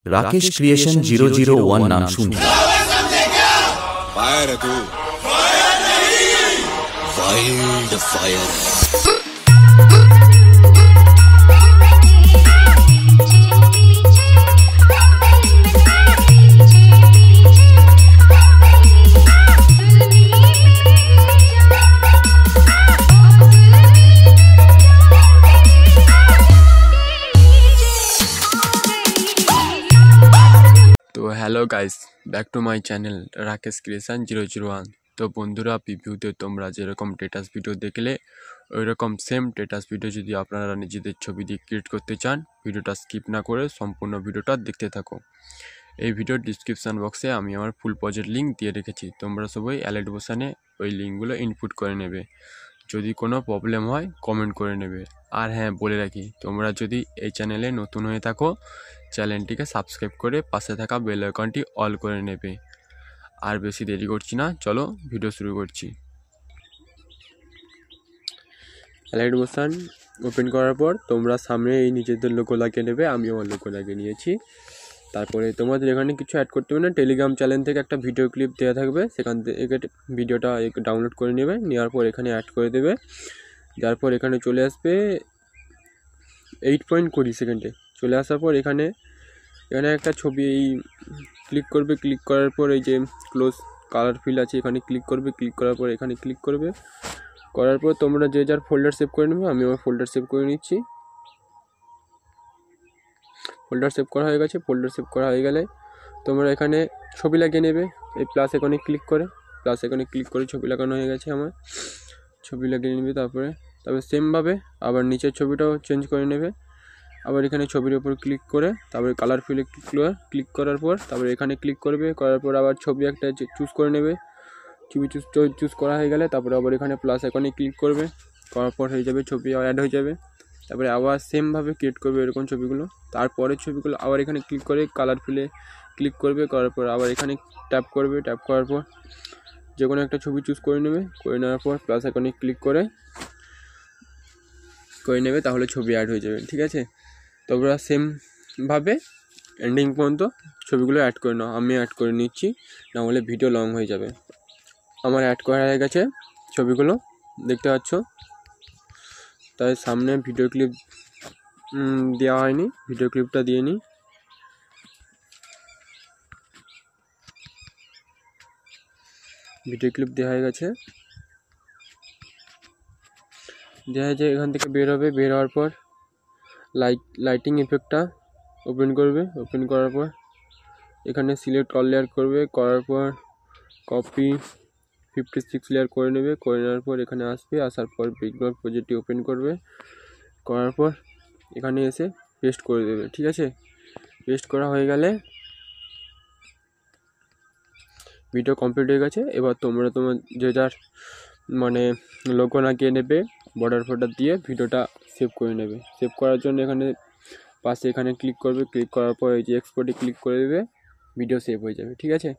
Rakesh creation 001 नाम सुन fire है तू वाइल्ड फायर तो hello guys back to my channel Rakesh creation 001। तो बंधुरा प्रिভিউতে তোমরা যেরকম স্ট্যাটাস ভিডিও দেখলে ওইরকম সেম স্ট্যাটাস ভিডিও যদি আপনারা নিজেদের ছবি দিয়ে ক্রিয়েট করতে চান ভিডিওটা স্কিপ না করে সম্পূর্ণ ভিডিওটা দেখতে থাকো। এই ভিডিওর ডেসক্রিপশন বক্সে আমি আমার ফুল প্রজেক্ট লিংক দিয়ে রেখেছি, তোমরা সবাই অ্যালার্ট বাটনে ওই লিংকগুলো ইনপুট করে নেবে। যদি কোনো প্রবলেম হয় কমেন্ট করে নেবে। আর হ্যাঁ বলে রাখি, তোমরা যদি এই চ্যানেলে নতুন হয়ে থাকো চ্যানেলটিকে সাবস্ক্রাইব করে পাশে থাকা বেল আইকনটি অল করে নেবে। আর বেশি দেরি করছি না, চলো ভিডিও শুরু করছি। অ্যালাইড মোশন ওপেন করার পর তোমরা সামনে এই নিজেদের লোগো লাগিয়ে নেবে, আমি আমার লোগো লাগিয়ে নিয়েছি। তারপরে তোমাদের এখানে কিছু অ্যাড করতে হবে না, টেলিগ্রাম চ্যানেল থেকে একটা ভিডিও ক্লিপ দেওয়া থাকবে, সেখান থেকে ভিডিওটা ডাউনলোড করে নেবে, নেওয়ার পর এখানে অ্যাড করে দেবে। যার পর এখানে চলে আসবে 8.20 সেকেন্ডে। চলে আসার পর এখানে একটা ছবি ক্লিক করবে, ক্লিক করার পর এই যে ক্লোজ কালার ফিল আছে এখানে ক্লিক করবে, ক্লিক করার পর এখানে ক্লিক করবে, করার পর তোমরা যে যার ফোল্ডার সেভ করে নেবে। আমি আমার ফোল্ডার সেভ করে নিচ্ছি। ফোল্ডার সেভ করা হয়ে গেছে। ফোল্ডার সেভ করা হয়ে গেলে তোমরা এখানে ছবি লাগিয়ে নেবে, এই প্লাস এখানে ক্লিক করে, প্লাস এখানে ক্লিক করে ছবি লাগানো হয়ে গেছে আমার। ছবি লাগিয়ে নেবে। তারপরে সেমভাবে আবার নিচের ছবিটাও চেঞ্জ করে নেবে। আবার এখানে ছবির উপর ক্লিক করে তারপরে কালার ফিলে ক্লিক করার পর তারপরে এখানে ক্লিক করবে, করার পর আবার ছবি একটা চুজ করে নেবে। ছবি চুজ করা হয়ে গেলে তারপরে আবার এখানে প্লাস এখানে ক্লিক করবে, করার পর হয়ে যাবে ছবি অ্যাড হয়ে যাবে। তারপরে আবার সেমভাবে ক্রিয়েট করবে এরকম ছবিগুলো। তারপরের ছবিগুলো আবার এখানে ক্লিক করে কালার ফিলে ক্লিক করবে, করার পর আবার এখানে ট্যাপ করবে, ট্যাপ করার পর যে কোনো একটা ছবি চুজ করে নেবে, করে নেওয়ার পর প্লাস এখানে ক্লিক করে নেবে, তাহলে ছবি অ্যাড হয়ে যাবে। ঠিক আছে, তোমরা সেমভাবে এন্ডিং পর্যন্ত ছবিগুলো অ্যাড করে নাও। আমি অ্যাড করে নিচ্ছি, না হলে ভিডিও লং হয়ে যাবে। আমার অ্যাড করা হয়ে গেছে ছবিগুলো, দেখতে পাচ্ছ। তাই সামনে ভিডিও ক্লিপ দেওয়া হয়নি, ভিডিও ক্লিপটা দিয়ে নিই। ভিডিও ক্লিপ দেওয়া হয়ে গেছে। দেখা যায় এখান থেকে বের হবে, বের হওয়ার পর লাইটিং ইফেক্টটা ওপেন করবে, ওপেন করার পর এখানে সিলেক্ট অল লেয়ার করবে, করার পর কপি 56 লেয়ার করে নেবে, করে নেওয়ার পর এখানে আসবে, আসার পর বিগনর প্রজেক্টটি ওপেন করবে, করার পর এখানে এসে পেস্ট করে দেবে। ঠিক আছে, পেস্ট করা হয়ে গেলে ভিডিও কমপ্লিট হয়ে গেছে। এবার তোমরা তোমার যে যার মানে লোগো লাগিয়ে নেবে, বর্ডার ফর্ডার দিয়ে ভিডিওটা সেভ করে নেবে। সেভ করার জন্য এখানে পাশে এখানে ক্লিক করবে, ক্লিক করার পর এই যে এক্সপোর্টে ক্লিক করে দেবে, ভিডিও সেভ হয়ে যাবে। ঠিক আছে।